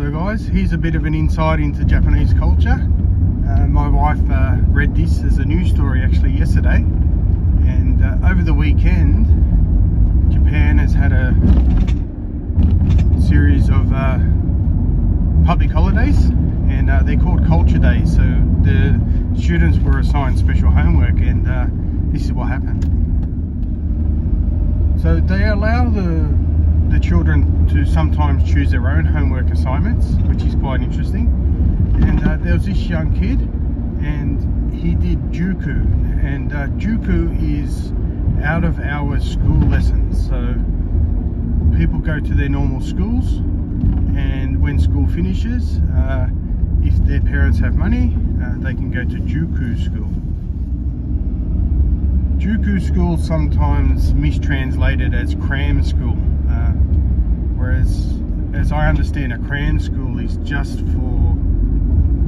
So guys, here's a bit of an insight into Japanese culture. My wife read this as a news story actually yesterday, and over the weekend Japan has had a series of public holidays, and they're called culture days. So the students were assigned special homework, and this is what happened. So they allow the children to sometimes choose their own homework assignments, which is quite interesting. And there was this young kid, and he did juku, and juku is out of hours school lessons. So people go to their normal schools, and when school finishes, if their parents have money, they can go to juku school. Juku school sometimes mistranslated as cram school, whereas as I understand, a cram school is just for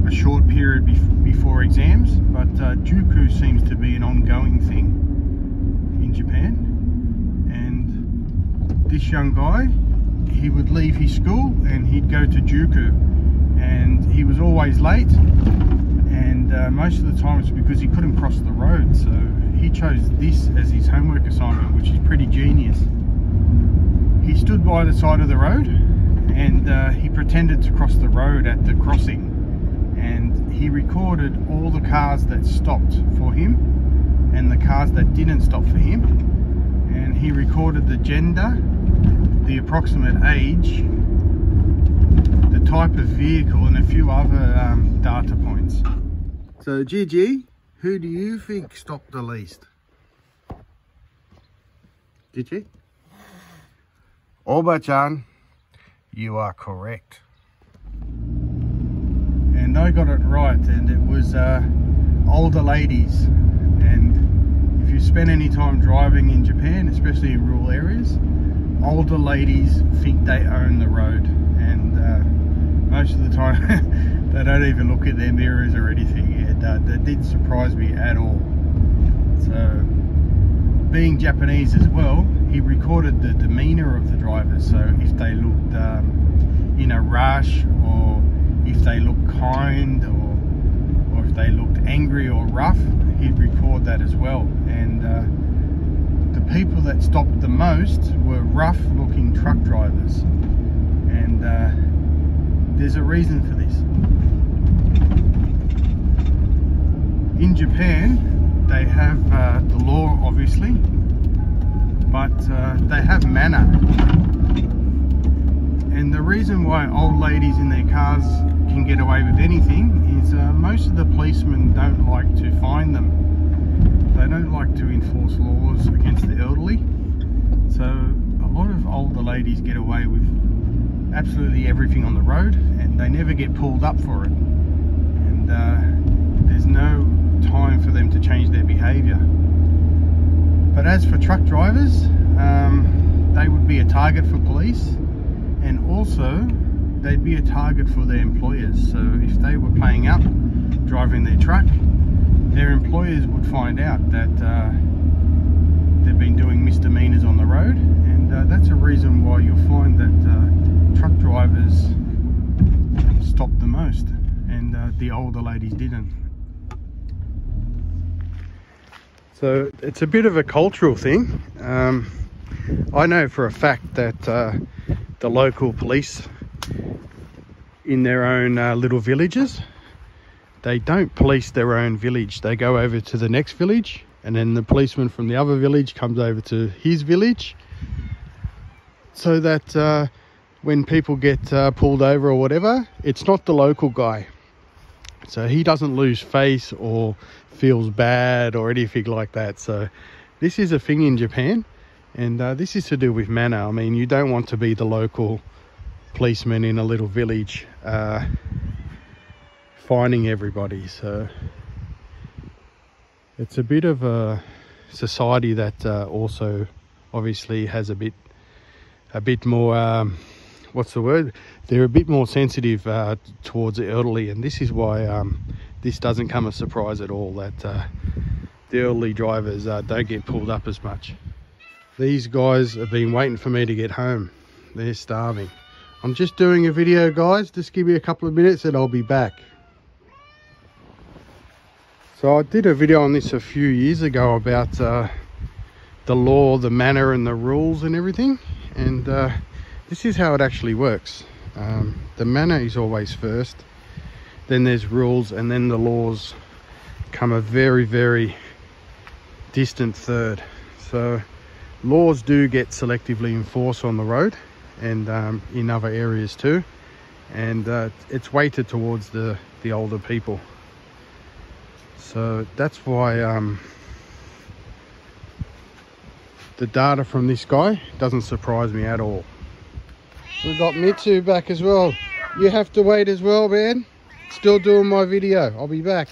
a short period before exams, but juku seems to be an ongoing thing in Japan. And this young guy, he would leave his school and he'd go to juku, and he was always late, and most of the time it's because he couldn't cross the road. So he chose this as his homework assignment, which is pretty genius. He stood by the side of the road, and he pretended to cross the road at the crossing, and he recorded all the cars that stopped for him and the cars that didn't stop for him, and he recorded the gender, the approximate age, the type of vehicle, and a few other data points. So Jiji, who do you think stopped the least? Jiji? Oba-chan, you are correct. And I got it right, and it was older ladies. And if you spend any time driving in Japan, especially in rural areas, older ladies think they own the road, and most of the time they don't even look at their mirrors or anything. That didn't surprise me at all. So, being Japanese as well, he recorded the demeanor of the drivers. So if they looked in a rush, or if they looked kind, or if they looked angry or rough, he'd record that as well. And the people that stopped the most were rough looking truck drivers, and there's a reason for this. In Japan, they have the law, obviously, but they have manner. And the reason why old ladies in their cars can get away with anything is most of the policemen don't like to fine them. They don't like to enforce laws against the elderly. So a lot of older ladies get away with absolutely everything on the road, and they never get pulled up for it. And there's no time for them to change their behavior. But as for truck drivers, they would be a target for police, and also they'd be a target for their employers. So if they were playing up driving their truck, their employers would find out that they've been doing misdemeanors on the road, and that's a reason why you'll find that truck drivers stopped the most, and the older ladies didn't. So it's a bit of a cultural thing. I know for a fact that the local police in their own little villages, they don't police their own village. They go over to the next village, and then the policeman from the other village comes over to his village, so that when people get pulled over or whatever, it's not the local guy. So he doesn't lose face or feels bad or anything like that. So this is a thing in Japan, and this is to do with manner. I mean, you don't want to be the local policeman in a little village fining everybody. So it's a bit of a society that also obviously has a bit more what's the word, they're a bit more sensitive towards the elderly, and this is why this doesn't come as a surprise at all that the elderly drivers don't get pulled up as much. These guys have been waiting for me to get home. They're starving. I'm just doing a video, guys. Just give me a couple of minutes and I'll be back. So I did a video on this a few years ago about the law, the manner and the rules and everything. And this is how it actually works. The manner is always first. Then there's rules, and then the laws come a very, very distant third. So laws do get selectively enforced on the road and in other areas too, and it's weighted towards the older people. So that's why the data from this guy doesn't surprise me at all. We've got Mitsu back as well. You have to wait as well, man. Still doing my video. I'll be back.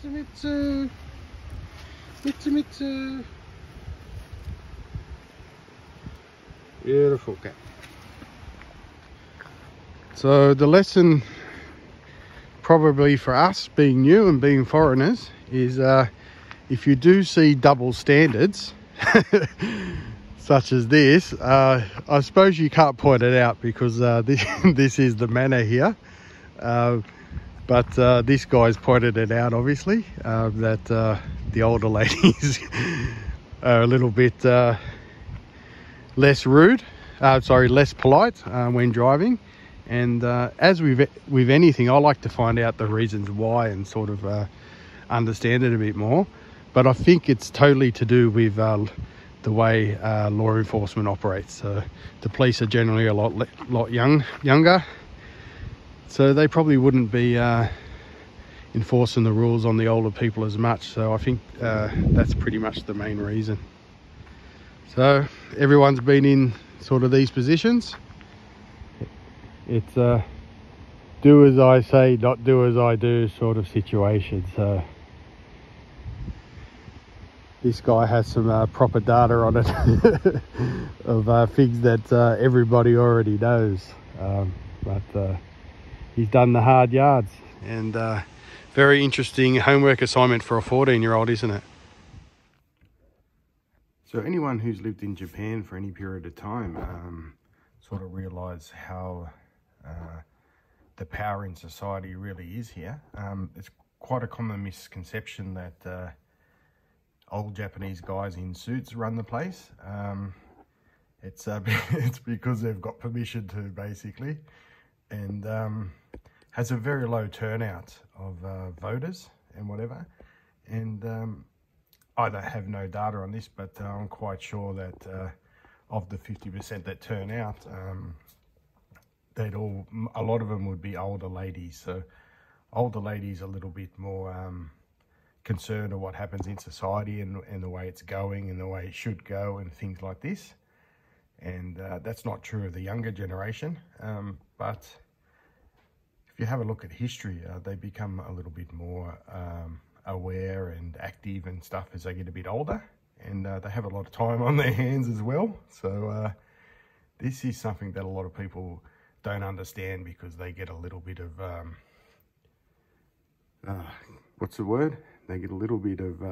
Mitsu. Beautiful cat. So the lesson probably for us being new and being foreigners is if you do see double standards such as this, I suppose you can't point it out because this is the manner here, but this guy's pointed it out obviously, that the older ladies are a little bit less rude, less polite when driving. And as with anything, I like to find out the reasons why and sort of understand it a bit more. But I think it's totally to do with the way law enforcement operates. So the police are generally a lot younger, so they probably wouldn't be enforcing the rules on the older people as much. So I think that's pretty much the main reason. So everyone's been in sort of these positions. It's a do as I say, not do as I do sort of situation. So this guy has some proper data on it of things that everybody already knows, but he's done the hard yards. And very interesting homework assignment for a 14-year-old, isn't it? So anyone who's lived in Japan for any period of time sort of realise how the power in society really is here. It's quite a common misconception that old Japanese guys in suits run the place. It's because they've got permission to, basically, and has a very low turnout of voters and whatever. And I don't have no data on this, but I'm quite sure that of the 50% that turn out, a lot of them would be older ladies. So older ladies are a little bit more concerned of what happens in society and the way it's going and the way it should go and things like this. And that's not true of the younger generation. But if you have a look at history, they become a little bit more aware and active and stuff as they get a bit older, and they have a lot of time on their hands as well. So this is something that a lot of people don't understand, because they get a little bit of what's the word? They get a little bit of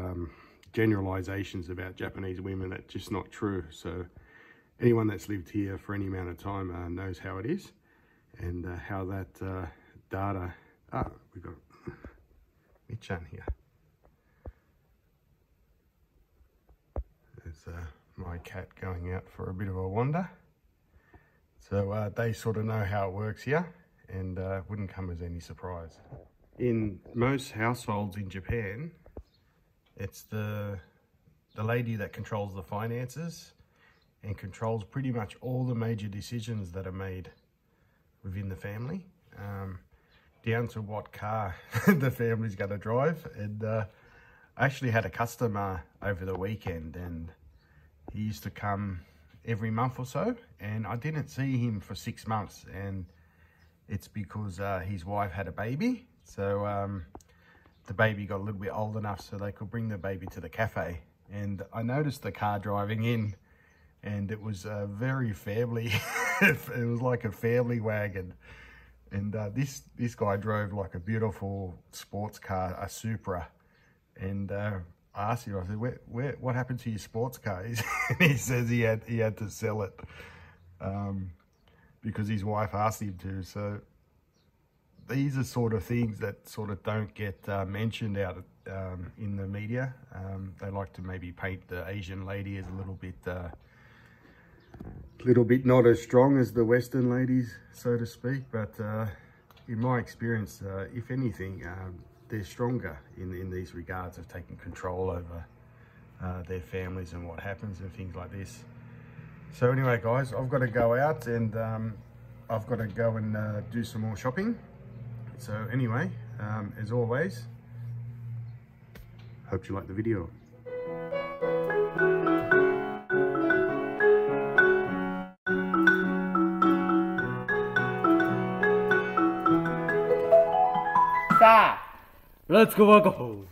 generalizations about Japanese women that's just not true. So anyone that's lived here for any amount of time knows how it is, and how that data. We've got Michan here. There's my cat going out for a bit of a wander. So they sort of know how it works here, and wouldn't come as any surprise. In most households in Japan, it's the lady that controls the finances and controls pretty much all the major decisions that are made within the family, down to what car the family's going to drive. And I actually had a customer over the weekend, and he used to come every month or so, and I didn't see him for 6 months, and it's because his wife had a baby. So the baby got a little bit old enough so they could bring the baby to the cafe, and I noticed the car driving in, and it was very family. It was like a family wagon, and this guy drove like a beautiful sports car, a Supra. And I asked him, I said, what happened to your sports car? And he says he had to sell it. because his wife asked him to. So these are sort of things that sort of don't get mentioned out in the media. They like to maybe paint the Asian lady as a little bit not as strong as the Western ladies, so to speak. But in my experience, if anything, they're stronger in these regards of taking control over their families and what happens and things like this. So anyway, guys, I've got to go out and I've got to go and do some more shopping. So anyway, as always, hope you like the video. Let's go.